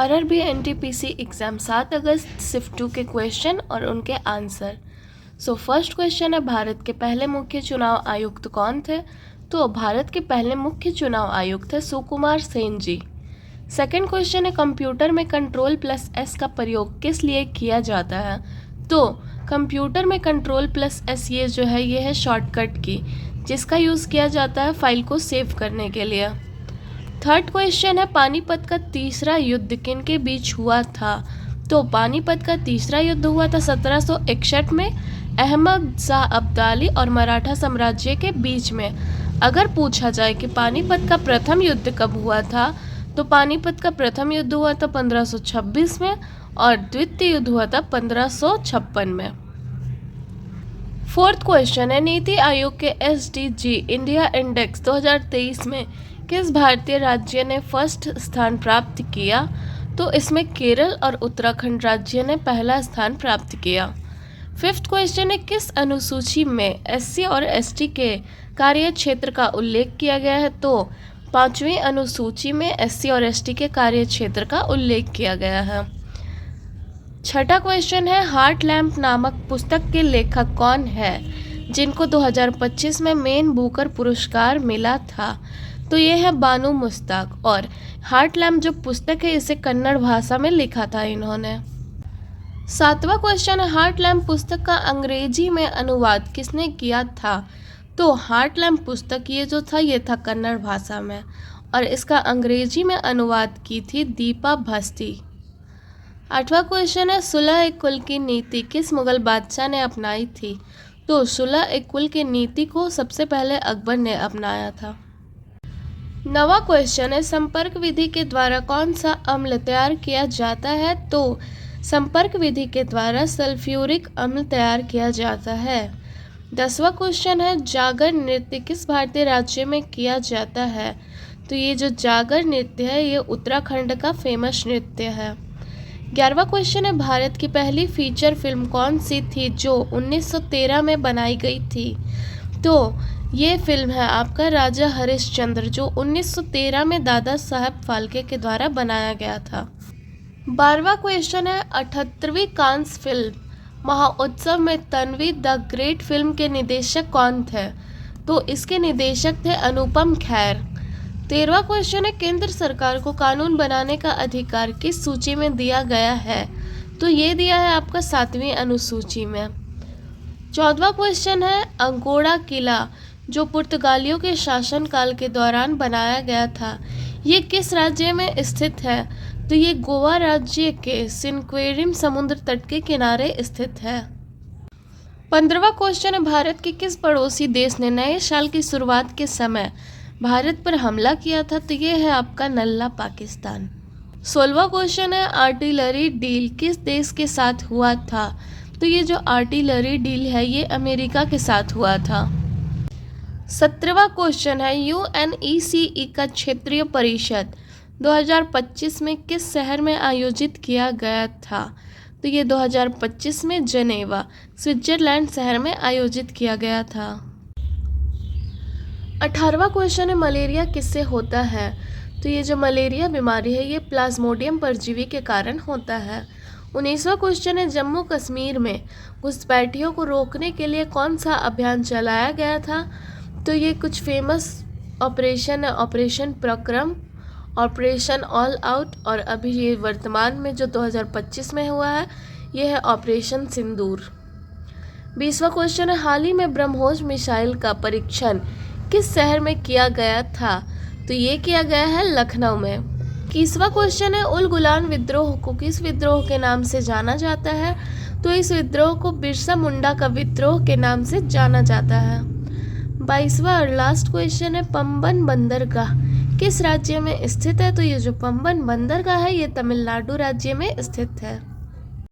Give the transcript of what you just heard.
RRB NTPC exam 7 अगस्त shift 2 के question और उनके आंसर। फर्स्ट क्वेश्चन है, भारत के पहले मुख्य चुनाव आयुक्त कौन थे? तो भारत के पहले मुख्य चुनाव आयुक्त थे सुकुमार सेन जी। सेकंड क्वेश्चन है, कंप्यूटर में Ctrl+S का प्रयोग किस लिए किया जाता है? तो कंप्यूटर में Ctrl+S ये है शॉर्टकट की, जिसका यूज़ किया जाता है फाइल को सेव करने के लिए। थर्ड क्वेश्चन है, पानीपत का तीसरा युद्ध किन के बीच हुआ था? तो पानीपत का तीसरा युद्ध हुआ था 1761 में अहमद शाह अब्दाली और मराठा साम्राज्य के बीच में। अगर पूछा जाए कि पानीपत का प्रथम युद्ध कब हुआ था, तो पानीपत का प्रथम युद्ध हुआ था 1526 में और द्वितीय युद्ध हुआ था 1556 में। फोर्थ क्वेश्चन है, नीति आयोग के SDG इंडिया इंडेक्स 2023 में किस भारतीय राज्य ने फर्स्ट स्थान प्राप्त किया? तो इसमें केरल और उत्तराखंड राज्य ने पहला स्थान प्राप्त किया। फिफ्थ क्वेश्चन है, किस अनुसूची में SC और ST के कार्य क्षेत्र का उल्लेख किया गया है? तो 5वीं अनुसूची में SC और ST के कार्य क्षेत्र का उल्लेख किया गया है। छठा क्वेश्चन है, हार्ट लैम्प नामक पुस्तक के लेखक कौन है, जिनको 2025 में मेन बुकर पुरस्कार मिला था? तो ये है बानू मुश्ताक। और हार्ट लैम्प जो पुस्तक है इसे कन्नड़ भाषा में लिखा था इन्होंने। सातवां क्वेश्चन है, हार्ट लैम्प पुस्तक का अंग्रेजी में अनुवाद किसने किया था? तो हार्ट लैम्प पुस्तक ये था कन्नड़ भाषा में और इसका अंग्रेजी में अनुवाद की थी दीपा भस्ती। आठवां क्वेश्चन है, सुलह कुल की नीति किस मुगल बादशाह ने अपनाई थी? तो सुलह कुल की नीति को सबसे पहले अकबर ने अपनाया था। नवा क्वेश्चन है, संपर्क विधि के द्वारा कौन सा अम्ल तैयार किया जाता है? तो संपर्क विधि के द्वारा सल्फ्यूरिक अम्ल तैयार किया जाता है। 10वां क्वेश्चन है, जागर नृत्य किस भारतीय राज्य में किया जाता है? तो ये जो जागर नृत्य है ये उत्तराखंड का फेमस नृत्य है। 11वां क्वेश्चन है, भारत की पहली फीचर फिल्म कौन सी थी जो 1913 में बनाई गई थी? तो ये फिल्म है आपका राजा हरिश्चंद्र, जो 1913 में दादा साहब फाल्के के द्वारा बनाया गया था। 12वां क्वेश्चन है, 78वीं कांस फिल्म महोत्सव में तन्वी द ग्रेट फिल्म के निदेशक कौन थे? तो इसके निदेशक थे अनुपम खेर। 13वां क्वेश्चन है, केंद्र सरकार को कानून बनाने का अधिकार किस सूची में दिया गया है? तो ये दिया है आपका 7वीं अनुसूची में। 14वां क्वेश्चन है, अंगोड़ा किला जो पुर्तगालियों के शासनकाल के दौरान बनाया गया था, ये किस राज्य में स्थित है? तो ये गोवा राज्य के सिनक्वेरिम समुद्र तट के किनारे स्थित है। 15वां क्वेश्चन है, भारत के किस पड़ोसी देश ने नए साल की शुरुआत के समय भारत पर हमला किया था? तो ये है आपका नल्ला पाकिस्तान। 16वां क्वेश्चन है, आर्टिलरी डील किस देश के साथ हुआ था? तो ये जो आर्टिलरी डील है ये अमेरिका के साथ हुआ था। 17वां क्वेश्चन है, UNECE का क्षेत्रीय परिषद 2025 में किस शहर में आयोजित किया गया था? तो ये 2025 में जनेवा स्विट्जरलैंड शहर में आयोजित किया गया था। 18वां क्वेश्चन है, मलेरिया किससे होता है? तो ये जो मलेरिया बीमारी है ये प्लाज्मोडियम परजीवी के कारण होता है। 19वां क्वेश्चन है, जम्मू कश्मीर में घुसपैठियों को रोकने के लिए कौन सा अभियान चलाया गया था? तो ये कुछ फेमस ऑपरेशन है, ऑपरेशन प्रक्रम, ऑपरेशन ऑल आउट और अभी ये वर्तमान में जो 2025 में हुआ है ये है ऑपरेशन सिंदूर। 20वां क्वेश्चन है, हाल ही में ब्रह्मोस मिसाइल का परीक्षण किस शहर में किया गया था? तो ये किया गया है लखनऊ में। 21वां क्वेश्चन है, उल गुलान विद्रोह को किस विद्रोह के नाम से जाना जाता है? तो इस विद्रोह को बिरसा मुंडा का विद्रोह के नाम से जाना जाता है। 22वां और लास्ट क्वेश्चन है, पंबन बंदरगाह किस राज्य में स्थित है? तो ये जो पंबन बंदरगाह है ये तमिलनाडु राज्य में स्थित है।